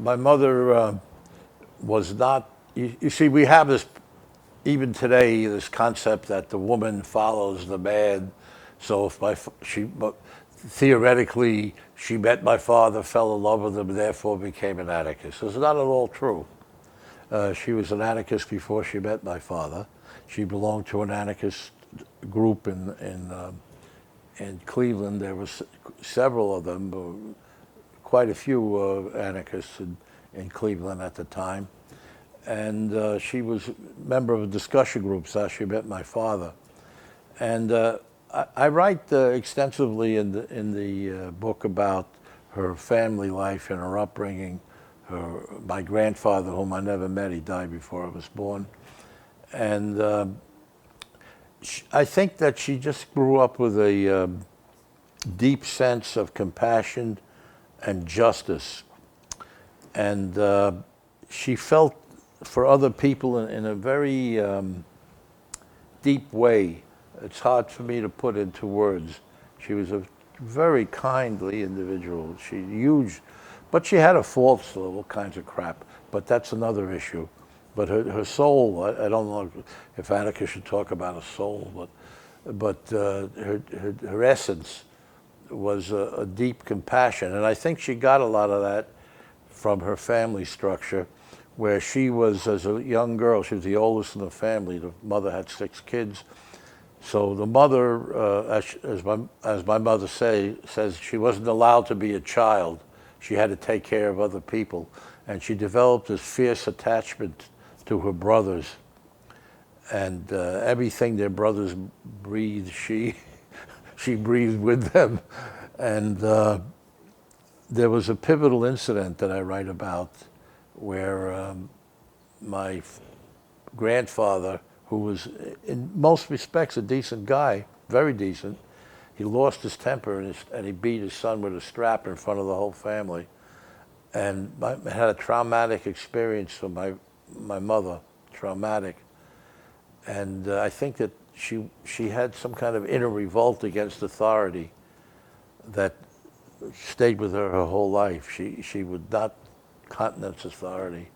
my mother was not. You see, we have this even today, this concept that the woman follows the man. So if but theoretically she met my father, fell in love with him, and therefore became an anarchist. It's not at all true. She was an anarchist before she met my father. She belonged to an anarchist group in Cleveland. There were several of them, quite a few anarchists in Cleveland at the time. And she was a member of a discussion group, so she met my father. And I write extensively in the book about her family life and her upbringing. My grandfather, whom I never met, he died before I was born. And I think that she just grew up with a deep sense of compassion and justice. And she felt for other people in a very deep way. It's hard for me to put into words. She was a very kindly individual. But she had her faults, all kinds of crap. But that's another issue. But her soul, I don't know if anarchists should talk about a soul, but her essence was a deep compassion. And I think she got a lot of that from her family structure, where she was, as a young girl, she was the oldest in the family. The mother had 6 kids. So the mother, as my mother says, she wasn't allowed to be a child. She had to take care of other people. And she developed this fierce attachment to her brothers. And everything their brothers breathed, she breathed with them. And there was a pivotal incident that I write about where my grandfather, who was in most respects a decent guy, very decent, he lost his temper and he beat his son with a strap in front of the whole family. And I had a traumatic experience for my mother, traumatic. And I think that she had some kind of inner revolt against authority that stayed with her whole life. She would not countenance authority.